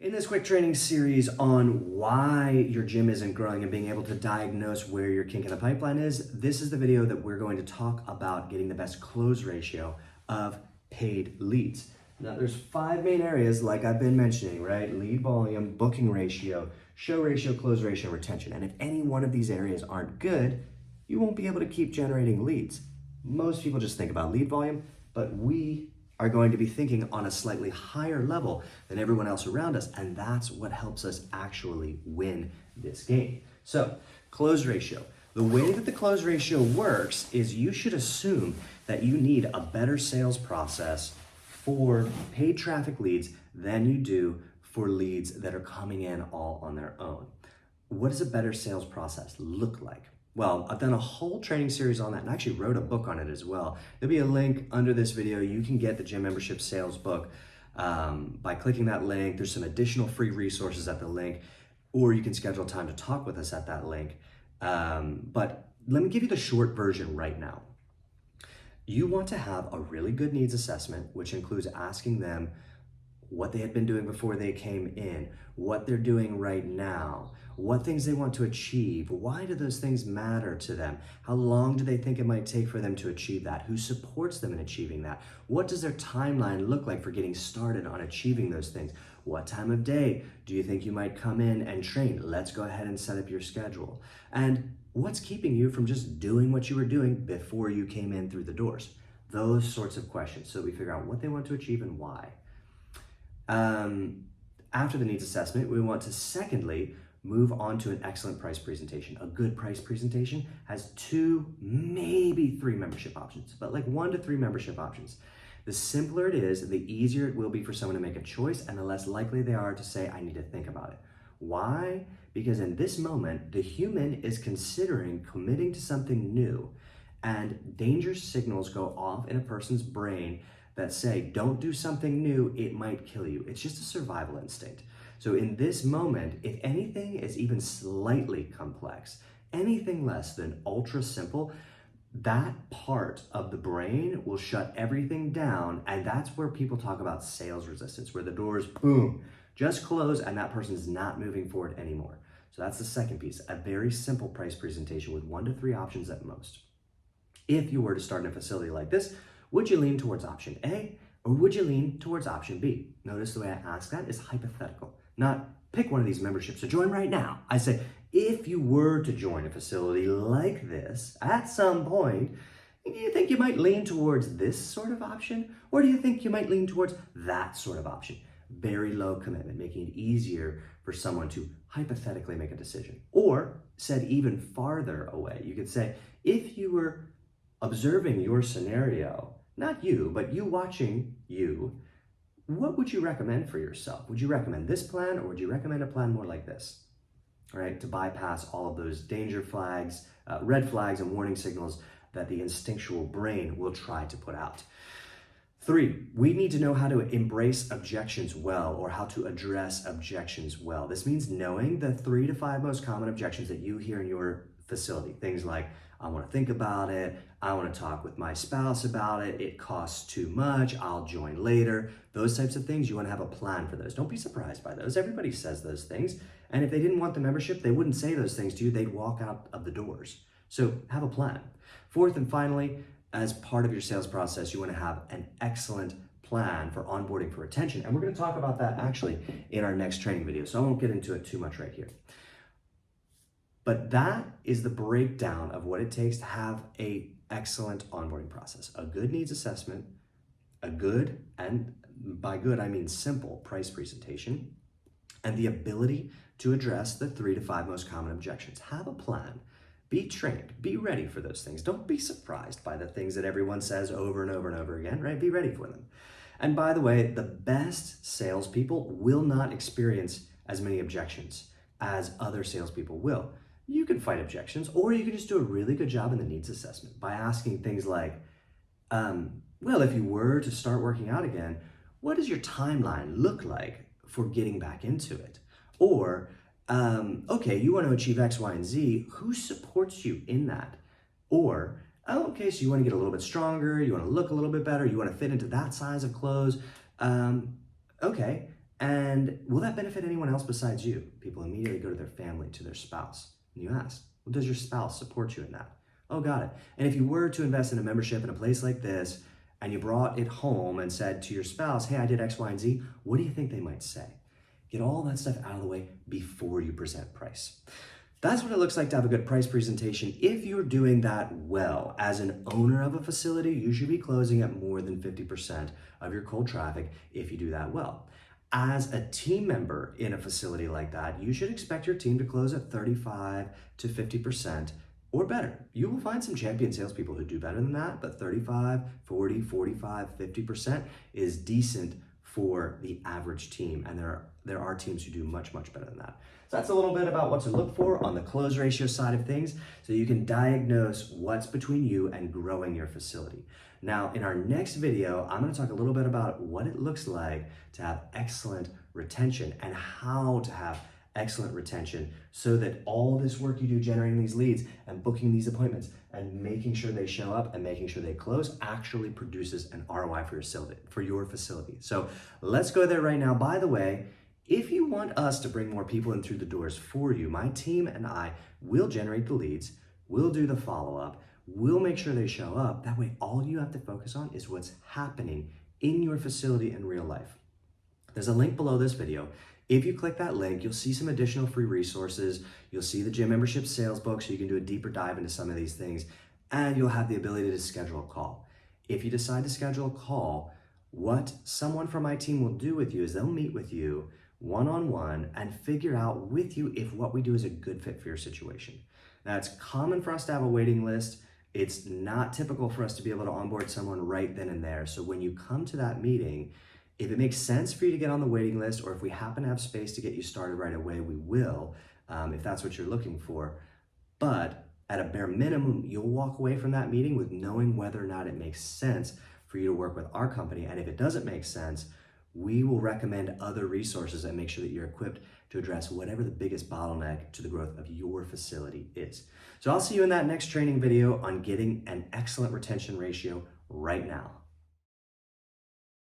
In this quick training series on why your gym isn't growing and being able to diagnose where your kink in the pipeline is, this is the video that we're going to talk about getting the best close ratio of paid leads. Now there's 5 main areas like I've been mentioning, right? Lead volume, booking ratio, show ratio, close ratio, retention. And if any one of these areas aren't good, you won't be able to keep generating leads. Most people just think about lead volume, but we are going to be thinking on a slightly higher level than everyone else around us, and that's what helps us actually win this game. So, close ratio. The way that the close ratio works is you should assume that you need a better sales process for paid traffic leads than you do for leads that are coming in all on their own. What does a better sales process look like? Well, I've done a whole training series on that and actually wrote a book on it as well. There'll be a link under this video. You can get the Gym Membership Sales book by clicking that link. There's some additional free resources at the link, or you can schedule time to talk with us at that link. But let me give you the short version right now. You want to have a really good needs assessment, which includes asking them what they had been doing before they came in, what they're doing right now, what things they want to achieve, why do those things matter to them, how long do they think it might take for them to achieve that, who supports them in achieving that, what does their timeline look like for getting started on achieving those things, what time of day do you think you might come in and train, let's go ahead and set up your schedule, and what's keeping you from just doing what you were doing before you came in through the doors. Those sorts of questions, so we figure out what they want to achieve and why. After the needs assessment, we want to secondly move on to an excellent price presentation. A good price presentation has 2, maybe 3 membership options, but like 1 to 3 membership options. The simpler it is, the easier it will be for someone to make a choice and the less likely they are to say, I need to think about it. Why? Because in this moment, the human is considering committing to something new, and danger signals go off in a person's brain that say, don't do something new, it might kill you. It's just a survival instinct. So in this moment, if anything is even slightly complex, anything less than ultra simple, that part of the brain will shut everything down, and that's where people talk about sales resistance, where the doors, boom, just close and that person's not moving forward anymore. So that's the second piece, a very simple price presentation with 1 to 3 options at most. If you were to start in a facility like this, would you lean towards option A or would you lean towards option B? Notice the way I ask that is hypothetical, not pick one of these memberships to join right now. I say, if you were to join a facility like this at some point, do you think you might lean towards this sort of option? Or do you think you might lean towards that sort of option? Very low commitment, making it easier for someone to hypothetically make a decision. Or said even farther away, you could say, if you were observing your scenario, not you, but you watching you, what would you recommend for yourself? Would you recommend this plan or would you recommend a plan more like this? All right, to bypass all of those danger flags, red flags and warning signals that the instinctual brain will try to put out. 3, we need to know how to embrace objections well, or how to address objections well. This means knowing the 3 to 5 most common objections that you hear in your facility. Things like, I want to think about it, I want to talk with my spouse about it, it costs too much, I'll join later. Those types of things, you want to have a plan for those. Don't be surprised by those. Everybody says those things. And if they didn't want the membership, they wouldn't say those things to you, they'd walk out of the doors. So have a plan. 4th and finally, as part of your sales process, you want to have an excellent plan for onboarding for retention. And we're going to talk about that actually in our next training video. So I won't get into it too much right here. But that is the breakdown of what it takes to have an excellent onboarding process. A good needs assessment, a good, and by good I mean simple, price presentation, and the ability to address the 3 to 5 most common objections. Have a plan. Be trained. Be ready for those things. Don't be surprised by the things that everyone says over and over and over again, right? Be ready for them. And by the way, the best salespeople will not experience as many objections as other salespeople will. You can fight objections, or you can just do a really good job in the needs assessment by asking things like, well, if you were to start working out again, what does your timeline look like for getting back into it? Or, okay, you want to achieve X, Y, and Z, who supports you in that? Or, oh, okay, so you want to get a little bit stronger, you want to look a little bit better, you want to fit into that size of clothes. Okay, And will that benefit anyone else besides you? People immediately go to their family, to their spouse. And you ask, well, does your spouse support you in that? Oh, got it. And if you were to invest in a membership in a place like this, and you brought it home and said to your spouse, hey, I did X, Y, and Z, what do you think they might say? Get all that stuff out of the way before you present price. That's what it looks like to have a good price presentation. If you're doing that well, as an owner of a facility, you should be closing at more than 50% of your cold traffic if you do that well. As a team member in a facility like that, you should expect your team to close at 35 to 50% or better. You will find some champion salespeople who do better than that, but 35, 40, 45, 50% is decent for the average team. And there are teams who do much, much better than that. So that's a little bit about what to look for on the close ratio side of things, so you can diagnose what's between you and growing your facility. Now, in our next video, I'm gonna talk a little bit about what it looks like to have excellent retention and how to have excellent retention so that all this work you do generating these leads and booking these appointments and making sure they show up and making sure they close actually produces an ROI for your facility. So let's go there right now. By the way, if you want us to bring more people in through the doors for you, my team and I will generate the leads, we'll do the follow-up, we'll make sure they show up. That way, all you have to focus on is what's happening in your facility in real life. There's a link below this video. If you click that link, you'll see some additional free resources. You'll see the gym membership sales book, so you can do a deeper dive into some of these things, and you'll have the ability to schedule a call. If you decide to schedule a call, what someone from my team will do with you is they'll meet with you one-on-one and figure out with you if what we do is a good fit for your situation. Now, it's common for us to have a waiting list. It's not typical for us to be able to onboard someone right then and there. So when you come to that meeting, if it makes sense for you to get on the waiting list, or if we happen to have space to get you started right away, we will, if that's what you're looking for. But at a bare minimum, you'll walk away from that meeting with knowing whether or not it makes sense for you to work with our company. And if it doesn't make sense, we will recommend other resources and make sure that you're equipped to address whatever the biggest bottleneck to the growth of your facility is. So I'll see you in that next training video on getting an excellent retention ratio right now.